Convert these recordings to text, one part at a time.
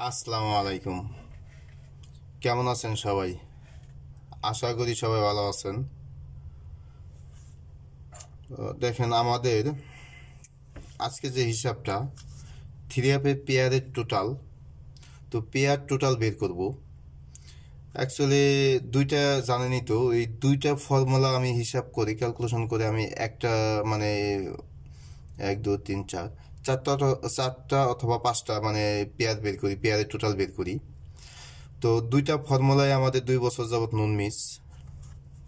আসসালামু আলাইকুম। কেমন আছেন সবাই? আশা করি সবাই ভালো আছেন। দেখেন আমাদের আজকে যে হিসাবটা থ্রি অ্যাপের পেয়ারের টোটাল, তো পেয়ার টোটাল বের করব। অ্যাকচুয়ালি দুইটা জানেনই তো, এই দুইটা ফর্মুলা আমি হিসাব করি, ক্যালকুলেশন করে আমি একটা মানে 1 2 3 4 চারটা অথবা পাঁচটা মানে পেয়ার বের করি, পেয়ারের টোটাল বের করি। তো দুইটা ফর্মুলায় আমাদের 2 বছর যাবত নন মিস।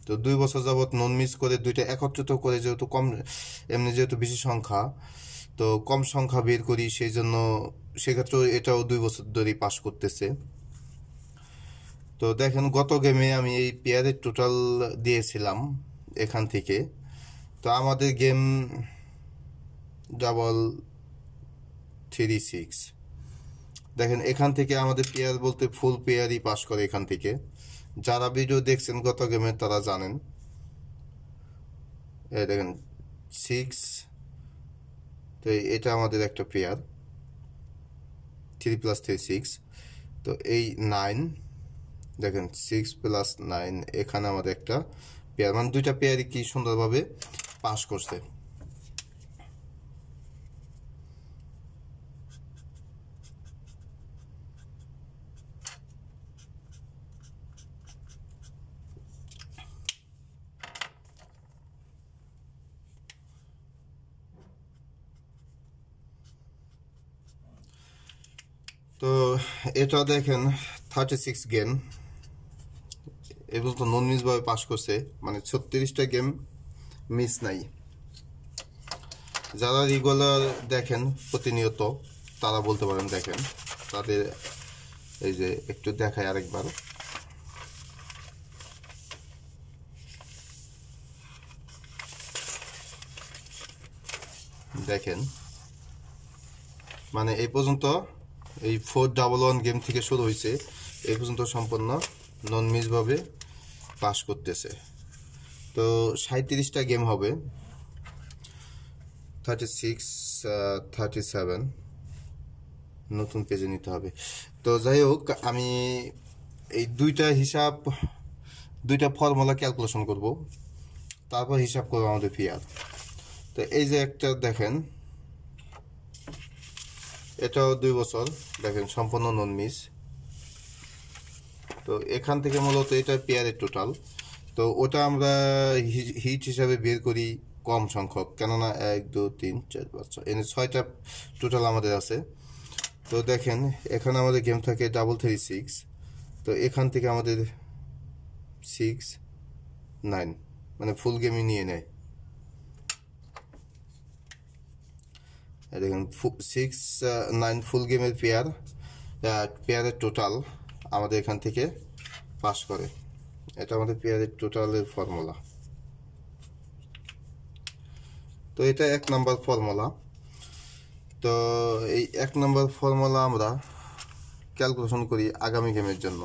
তো 2 বছর যাবৎ নন মিস করে দুইটা একত্রিত করে যেহেতু কম, এমনি যেহেতু বেশি সংখ্যা, তো কম সংখ্যা বের করি, সেই জন্য সেক্ষেত্রে এটাও 2 বছর ধরেই পাস করতেছে। তো দেখেন গত গেমে আমি এই পেয়ারের টোটাল দিয়েছিলাম এখান থেকে। তো আমাদের গেম ডাবল 3 6। দেখেন এখান থেকে আমাদের পেয়ার বলতে ফুল পেয়ারই পাস করে এখান থেকে। যারা ভিডিও দেখছেন গত গেমে তারা জানেন। এই দেখেন 6, তো এটা আমাদের একটা পেয়ার 3 + 3 6। তো এই 9, দেখেন 6 + 9, এখানে আমাদের একটা পেয়ার, মানে দুইটা পেয়ারই কি সুন্দরভাবে পাস করছে। তো এটা দেখেন 36 গেম এবং তো নন মিসভাবে পাস করছে, মানে 36টা গেম মিস নাই। যারা রেগুলার দেখেন প্রতিনিয়ত তারা বলতে পারেন। দেখেন তাদের এই যে একটু দেখায় আরেকবার, দেখেন মানে এই পর্যন্ত এই 411 গেম থেকে শুরু হয়েছে, এই পর্যন্ত সম্পূর্ণ নন মিসভাবে পাস করতেছে। তো 37টা গেম হবে, 36 37, নতুন পেজে নিতে হবে। তো যাই হোক, আমি এই দুইটা ফর্মুলা ক্যালকুলেশন করব, তারপর হিসাব করবো আমাদের পেয়ার। তো এই যে একটা দেখেন, এটাও 2 বছর, দেখেন সম্পূর্ণ নন মিস। তো এখান থেকে মূলত এটা পেয়ারের টোটাল। তো ওটা আমরা হিট হিসাবে বের করি কম সংখ্যক, কেননা 1 2 3 4 5 6 এনে 6টা টোটাল আমাদের আছে। তো দেখেন এখানে আমাদের গেম থাকে 3 3 6, তো এখান থেকে আমাদের 6 9, মানে ফুল গেমই নিয়ে নেয়। দেখেন 6 9 ফুল গেমের পেয়ারের টোটাল আমাদের এখান থেকে পাস করে। এটা আমাদের পেয়ারের টোটালের ফর্মুলা। তো এটা 1 নম্বর ফর্মুলা। তো এই 1 নম্বর ফর্মুলা আমরা ক্যালকুলেশন করি আগামী গেমের জন্য,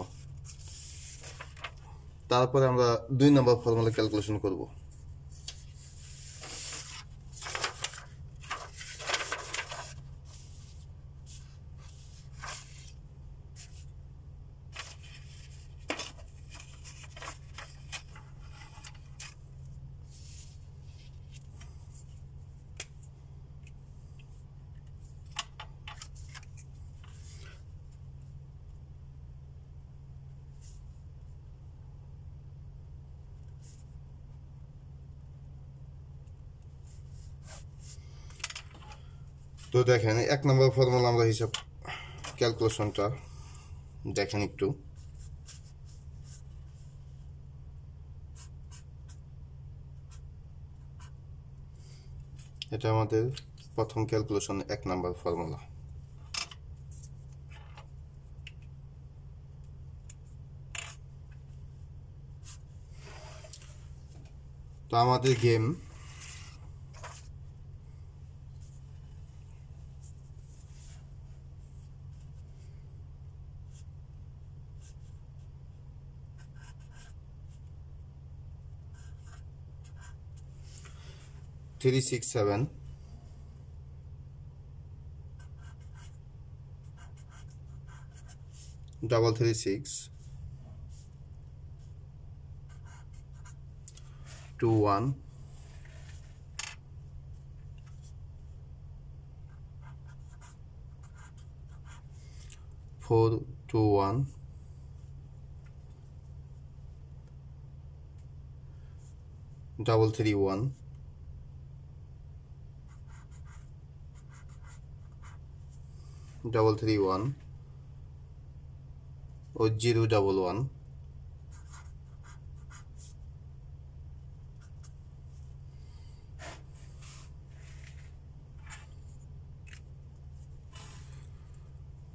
তারপরে আমরা 2 নম্বর ফর্মুলা ক্যালকুলেশন করব। তো দেখেন 1 নম্বর ফর্মুলা আমরা হিসাব ক্যালকুলেশনটা দেখেন একটু। এটা আমাদের প্রথম ক্যালকুলেশন 1 নম্বর ফর্মুলা। তো আমাদের গেম থ্রি সিক্স সেভেন, 336 21 421 331 331 ও 011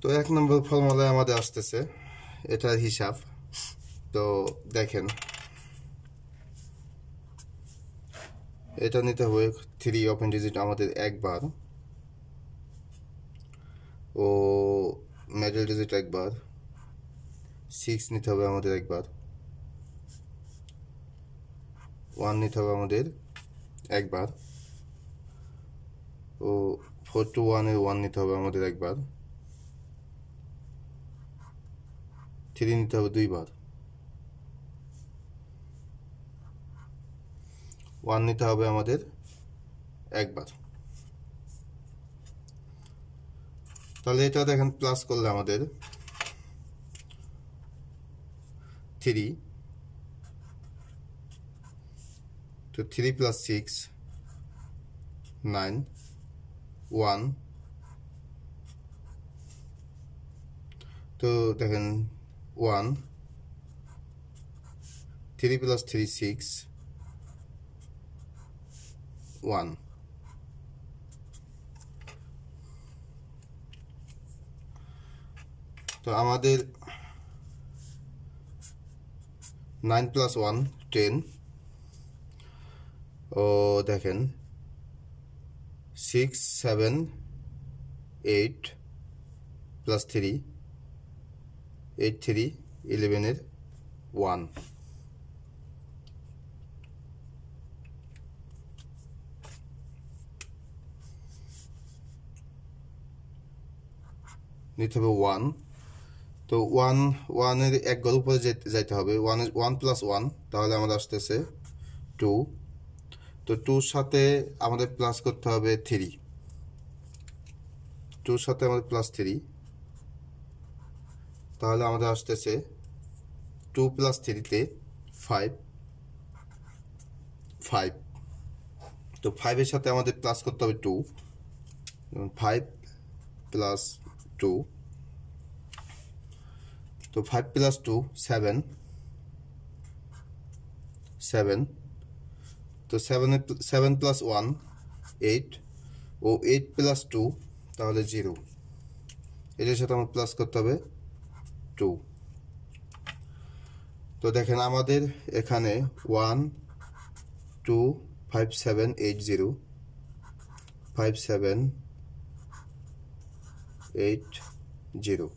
তো 1 নম্বর ফর্মুলায় আমাদের আসতেছে এটার হিসাব তো দেখেন এটা নিতে হবে 3 ওপেন ডিজিট আমাদের একবার ও মিডল ডিজিট একবার 6 নিতে হবে আমাদের একবার 1 নিতে হবে আমাদের একবার ও 4 to 1 এর 1 নিতে হবে আমাদের একবার 3 নিতে হবে দুইবার 1 নিতে হবে আমাদের একবার তাহলে এটা দেখেন প্লাস করলে আমাদের 3 তো 3 plus 6 9 1 তো দেখেন 1 3 plus 3 6 1 তো আমাদের 9 plus 1 10 ও দেখেন 6 7 8 plus 3 8 3 11 এর 1 নিতে হবে 1 তো 1 এর এক ঘর উপরে যাইতে হবে 1 plus 1 তাহলে আমাদের আসতেছে 2 তো 2 সাথে আমাদের প্লাস করতে হবে 3 2 সাথে আমাদের প্লাস 3 তাহলে আমাদের আসতেছে 2 plus 3 তে 5 5 তো 5 এর সাথে আমাদের প্লাস করতে হবে 2 5 plus 2 তো 5 plus 2 7 7 তো 7 plus 1 8 ও 8 plus 2 তাহলে 0 এটার সাথে আমার প্লাস করতে হবে 2 তো দেখেন আমাদের এখানে 1 2 5 7 8 0 5 7 8 0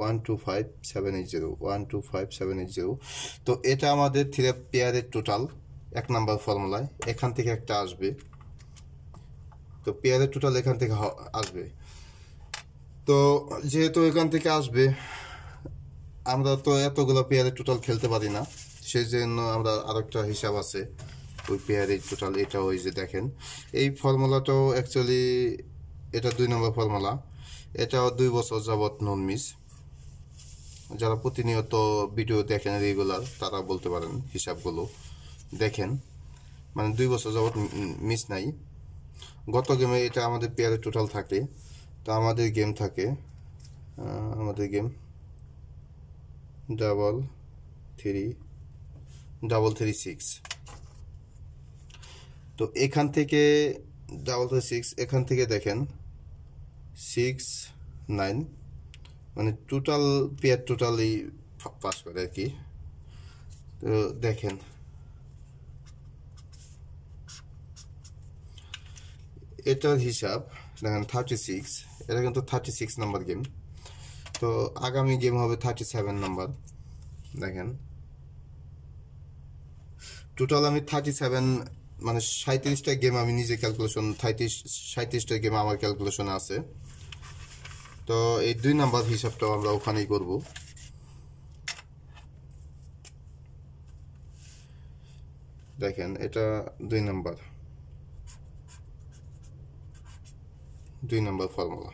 1 2 5 7 8 0 1 2 5 7 8 0 তো এটা আমাদের থ্রি পেয়ারের টোটাল 1 নাম্বার ফর্মুলায় এখান থেকে একটা আসবে তো পেয়ারের টোটাল এখান থেকে আসবে তো যেহেতু এখান থেকে আসবে আমরা তো এতগুলো পেয়ারের টোটাল খেলতে পারি না সেই জন্য আমরা আরেকটা হিসাব আছে ওই পেয়ারের টোটাল এটা ওই যে দেখেন এই ফর্মুলাটাও অ্যাকচুয়ালি এটা 2 নম্বর ফর্মুলা এটাও 2 বছর যাবত নন মিস যারা প্রতিনিয়ত ভিডিও দেখেন রেগুলার তারা বলতে পারেন হিসাবগুলো দেখেন মানে 2 বছর যাবত মিস নাই গত গেমে এটা আমাদের পেয়ারের টোটাল থাকে তো আমাদের গেম থাকে আমাদের গেম 3 6 তো এখান থেকে 6 এখান থেকে দেখেন 6 9 মানে টোটাল পেয়ার টোটালি পাস করে আর কি তো দেখেন এটার হিসাব দেখেন 36 এটা কিন্তু 36 নাম্বার গেম তো আগামী গেম হবে 37 নাম্বার দেখেন টোটাল আমি 37 মানে 37টা গেম আমি নিজে ক্যালকুলেশন 37টা গেম আমার ক্যালকুলেশনে আছে তো এই 2 নাম্বার হিসাবটাও আমরা ওখানেই করব দেখেন এটা 2 নাম্বার ফর্মুলা।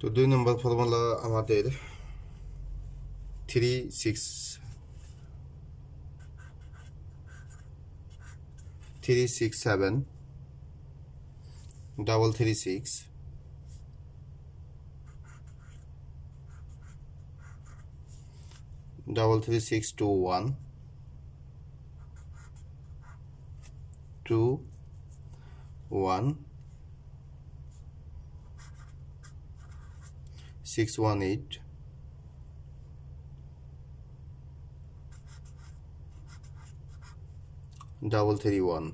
তো 2 নম্বর ফর্মুলা আমাদের 367 336 33621 21 618 331।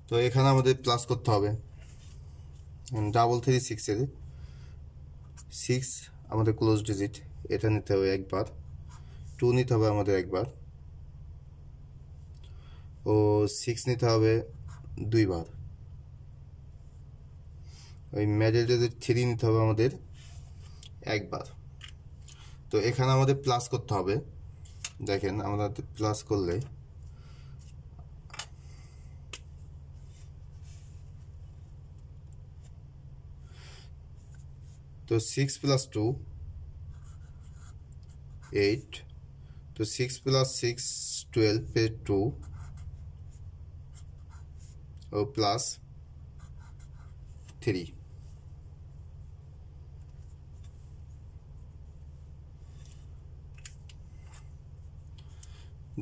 তো এখানে আমাদের প্লাস করতে হবে 336 এর 6 আমাদের ক্লোজ ডিজিট, এটা নিতে হবে একবার, 2 নিতে হবে আমাদের একবার, ও 6 নিতে হবে 2 বার, ওই মিডল ডিজিট 3 নিতে হবে আমাদের একবার। তো এখানে আমাদের প্লাস করতে হবে। দেখেন আমরা প্লাস করলে তো 6 + 2 8, তো 6 + 6 12 पे 2 और प्लस 3।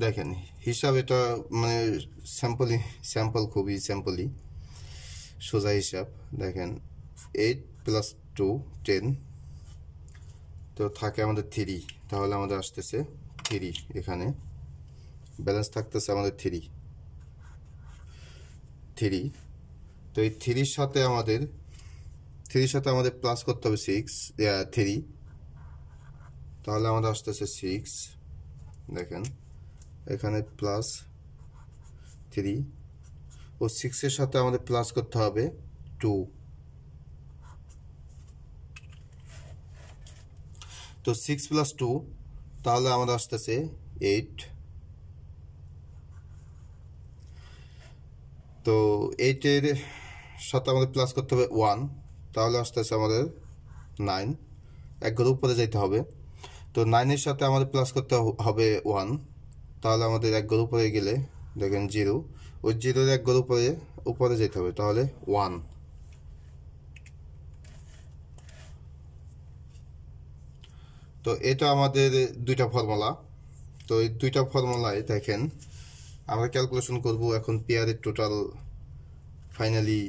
দেখেন হিসাব এটা মানে স্যাম্পল খুবই স্যাম্পলই সোজা হিসাব। দেখেন 8 + 2 10, তো থাকে আমাদের 3, তাহলে আমাদের আসতেছে 3, এখানে ব্যালেন্স থাকতেছে আমাদের 3। তো এই 3 সাথে আমাদের প্লাস করতে হবে 3, তাহলে আমাদের আসতেছে 6। দেখেন এখানে প্লাস 3 ও 6 এর সাথে আমাদের প্লাস করতে হবে 2, তো 6 + 2 তাহলে আমাদের আসতেছে 8, তো 8 এর সাথে আমাদের প্লাস করতে হবে 1, তাহলে আসতেছে আমাদের 9, এক ঘর উপরে যেতে হবে। তো 9 এর সাথে আমাদের প্লাস করতে হবে 1, তাহলে আমাদের এক ঘর উপরে গেলে দেখেন 0, ওই 0-এর এক ঘর উপরে যেতে হবে, তাহলে 1। তো এটা আমাদের 2টা ফর্মুলা। তো এই 2টা ফর্মুলায় দেখেন আমরা ক্যালকুলেশন করব এখন পেয়ারের টোটাল ফাইনালি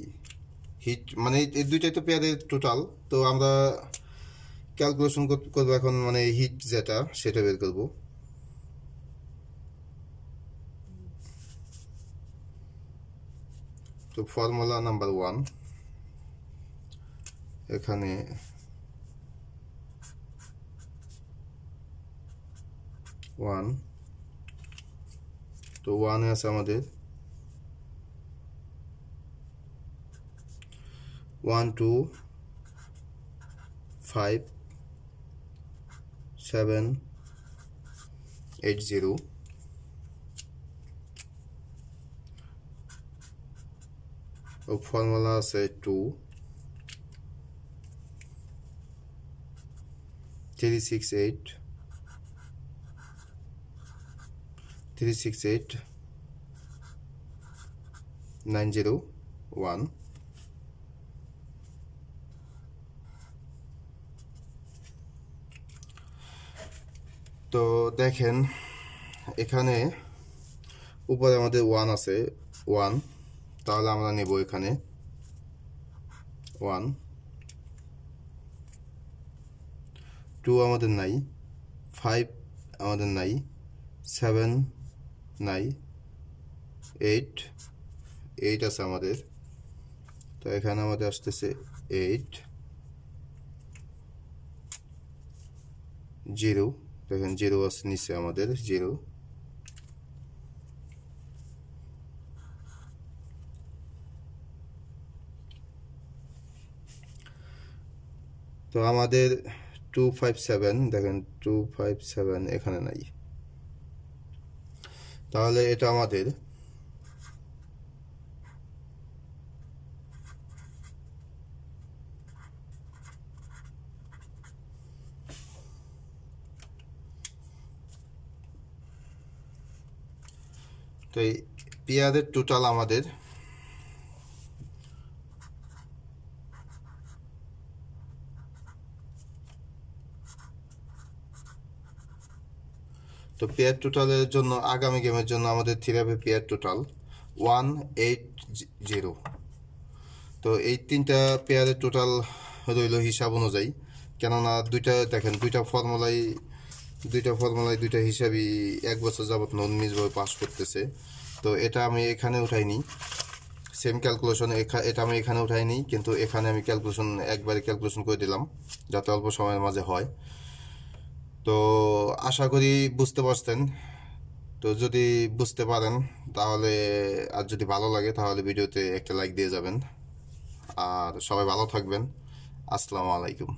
হিট, মানে এই 2টাই তো পেয়ারের টোটাল। তো আমরা ক্যালকুলেশন করবো এখন, মানে হিট যেটা সেটা বের করব। তো ফর্মুলা নাম্বার 1 এখানে 1, তো 1 আছে আমাদের 1 2 5 7 8 0, ও ফর্মুলা আছে 2 368 901। তো দেখেন এখানে উপরে আমাদের 1 আছে 1, তাহলে আমরা নেব এখানে 1, 2 আমাদের নাই, 5 আমাদের নাই, 7 নাই, 8 আছে আমাদের, তো এখানে আমাদের আসতেছে 8 0 দেখেন জিরো আছে নিচে আমাদের জিরো। তো আমাদের 257 দেখেন 257 এখানে নাই, তাহলে এটা আমাদের তো এই পেয়ারের টোটাল আমাদের তো পেয়ার টোটালের জন্য আগামী গেমের জন্য আমাদের থ্রি পেয়ার টোটাল 180। তো এই তিনটা পেয়ারের টোটাল রইল হিসাব অনুযায়ী, কেননা দেখেন দুইটা ফর্মুলায় দুইটা হিসাবই 1 বছর যাবত নন মিসভাবে পাস করতেছে। তো এটা আমি এখানে উঠাইনি, সেম ক্যালকুলেশন এটা আমি এখানে উঠাইনি, কিন্তু এখানে আমি একবারে ক্যালকুলেশন করে দিলাম যাতে অল্প সময়ের মাঝে হয়। তো আশা করি বুঝতে পারছেন। তো যদি বুঝতে পারেন তাহলে, আর যদি ভালো লাগে তাহলে ভিডিওতে একটা লাইক দিয়ে যাবেন। আর সবাই ভালো থাকবেন। আসসালামু আলাইকুম।